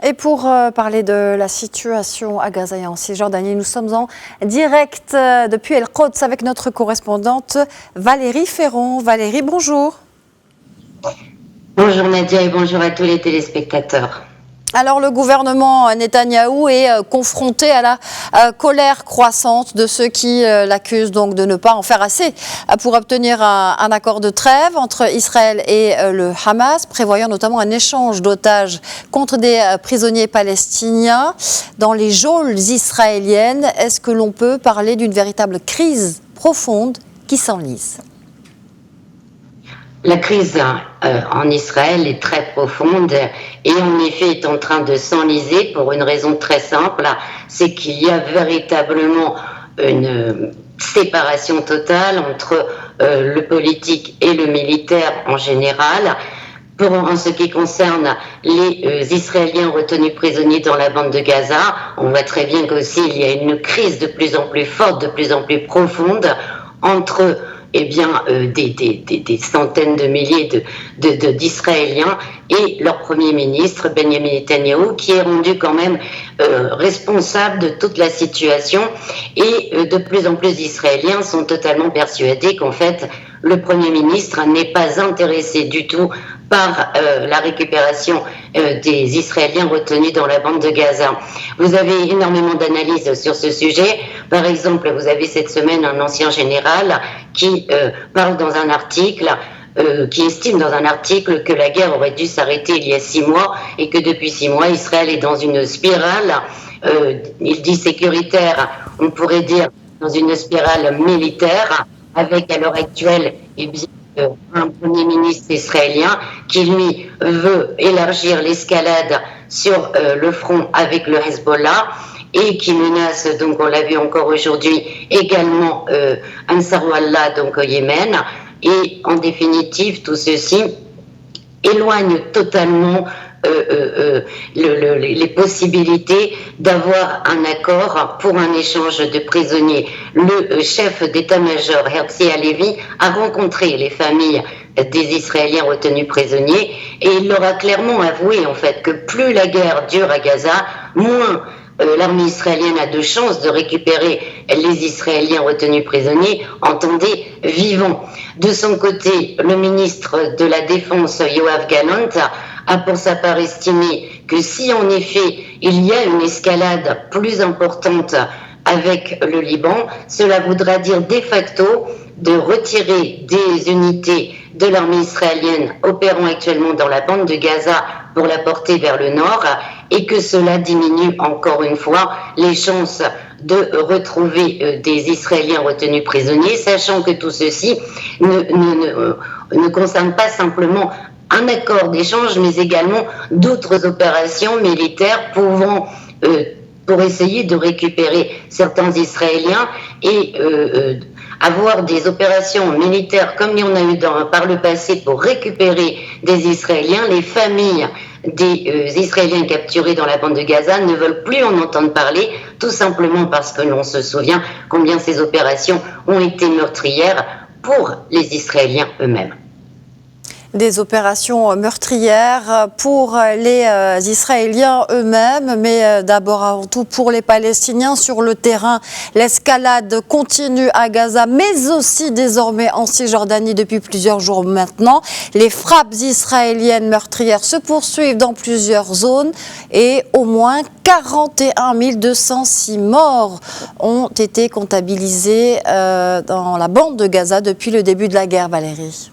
Et pour parler de la situation à Gaza et en Cisjordanie, nous sommes en direct depuis El-Quds avec notre correspondante Valérie Ferron. Valérie, bonjour. Bonjour Nadia et bonjour à tous les téléspectateurs. Alors le gouvernement Netanyahou est confronté à la colère croissante de ceux qui l'accusent donc de ne pas en faire assez pour obtenir un accord de trêve entre Israël et le Hamas, prévoyant notamment un échange d'otages contre des prisonniers palestiniens dans les geôles israéliennes. Est-ce que l'on peut parler d'une véritable crise profonde qui s'enlise ? La crise en Israël est très profonde et en effet est en train de s'enliser pour une raison très simple, c'est qu'il y a véritablement une séparation totale entre le politique et le militaire en général. En ce qui concerne les Israéliens retenus prisonniers dans la bande de Gaza, on voit très bien qu'aussi il y a une crise de plus en plus forte, de plus en plus profonde entre des centaines de milliers d'Israéliens et leur Premier ministre, Benjamin Netanyahou, qui est rendu quand même responsable de toute la situation. Et de plus en plus d'Israéliens sont totalement persuadés qu'en fait, le Premier ministre n'est pas intéressé du tout par la récupération des Israéliens retenus dans la bande de Gaza. Vous avez énormément d'analyses sur ce sujet. Par exemple, vous avez cette semaine un ancien général qui parle dans un article, qui estime dans un article que la guerre aurait dû s'arrêter il y a 6 mois et que depuis 6 mois, Israël est dans une spirale, il dit sécuritaire, on pourrait dire dans une spirale militaire, avec à l'heure actuelle un Premier ministre israélien qui lui veut élargir l'escalade sur le front avec le Hezbollah et qui menace, donc on l'a vu encore aujourd'hui, également Ansar Allah, donc au Yémen. Et en définitive, tout ceci éloigne totalement les possibilités d'avoir un accord pour un échange de prisonniers. Le chef d'état-major, Herzi Halevi, a rencontré les familles des Israéliens retenus prisonniers et il leur a clairement avoué en fait que plus la guerre dure à Gaza, moins l'armée israélienne a de chances de récupérer les Israéliens retenus prisonniers, entendez, vivants. De son côté, le ministre de la Défense, Yoav Gallant, a pour sa part estimé que si en effet il y a une escalade plus importante avec le Liban, cela voudra dire de facto de retirer des unités de l'armée israélienne opérant actuellement dans la bande de Gaza pour la porter vers le nord et que cela diminue encore une fois les chances de retrouver des Israéliens retenus prisonniers, sachant que tout ceci ne concerne pas simplement un accord d'échange, mais également d'autres opérations militaires pour essayer de récupérer certains Israéliens et avoir des opérations militaires comme il y en a eu par le passé pour récupérer des Israéliens. Les familles des Israéliens capturés dans la bande de Gaza ne veulent plus en entendre parler, tout simplement parce que l'on se souvient combien ces opérations ont été meurtrières pour les Israéliens eux-mêmes. Des opérations meurtrières pour les Israéliens eux-mêmes, mais d'abord avant tout pour les Palestiniens sur le terrain. L'escalade continue à Gaza, mais aussi désormais en Cisjordanie depuis plusieurs jours maintenant. Les frappes israéliennes meurtrières se poursuivent dans plusieurs zones et au moins 41 206 morts ont été comptabilisés dans la bande de Gaza depuis le début de la guerre, Valérie.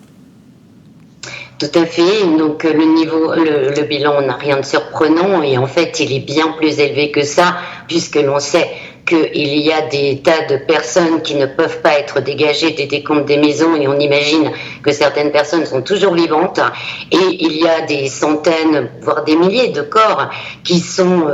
Tout à fait. Donc le bilan n'a rien de surprenant et en fait il est bien plus élevé que ça puisque l'on sait qu'il y a des tas de personnes qui ne peuvent pas être dégagées des décombres des maisons et on imagine que certaines personnes sont toujours vivantes et il y a des centaines, voire des milliers de corps qui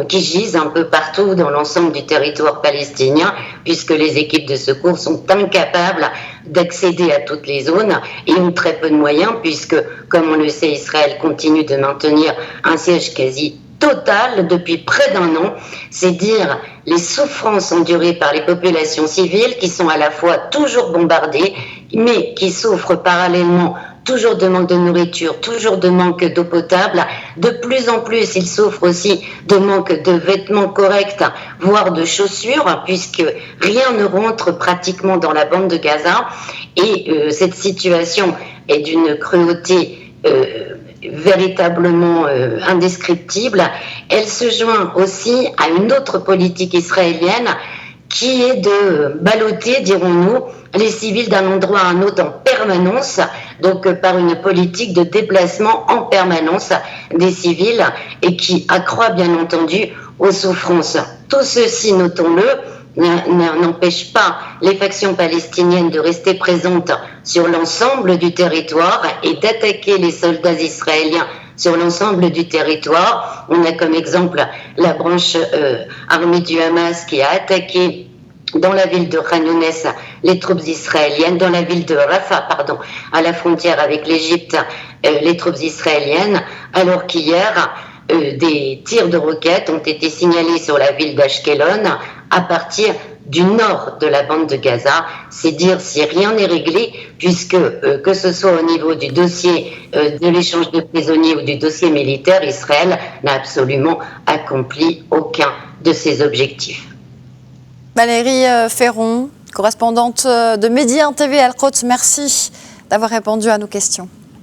gisent un peu partout dans l'ensemble du territoire palestinien puisque les équipes de secours sont incapables d'accéder à toutes les zones et ont très peu de moyens puisque, comme on le sait, Israël continue de maintenir un siège quasi total depuis près d'1 an, c'est dire les souffrances endurées par les populations civiles qui sont à la fois toujours bombardées, mais qui souffrent parallèlement toujours de manque de nourriture, toujours de manque d'eau potable. De plus en plus, ils souffrent aussi de manque de vêtements corrects, voire de chaussures, puisque rien ne rentre pratiquement dans la bande de Gaza. Et cette situation est d'une cruauté véritablement indescriptible. Elle se joint aussi à une autre politique israélienne qui est de balloter, dirons-nous, les civils d'un endroit à un autre en permanence, donc par une politique de déplacement en permanence des civils et qui accroît bien entendu aux souffrances. Tout ceci, notons-le, n'empêche pas les factions palestiniennes de rester présentes sur l'ensemble du territoire et d'attaquer les soldats israéliens sur l'ensemble du territoire. On a comme exemple la branche armée du Hamas qui a attaqué dans la ville de Khan Younes les troupes israéliennes, dans la ville de Rafah, pardon, à la frontière avec l'Égypte, les troupes israéliennes, alors qu'hier, des tirs de roquettes ont été signalés sur la ville d'Ashkelon à partir du nord de la bande de Gaza. C'est dire si rien n'est réglé, puisque que ce soit au niveau du dossier de l'échange de prisonniers ou du dossier militaire, Israël n'a absolument accompli aucun de ses objectifs. Valérie Ferron, correspondante de Média TV Al-Quds, merci d'avoir répondu à nos questions.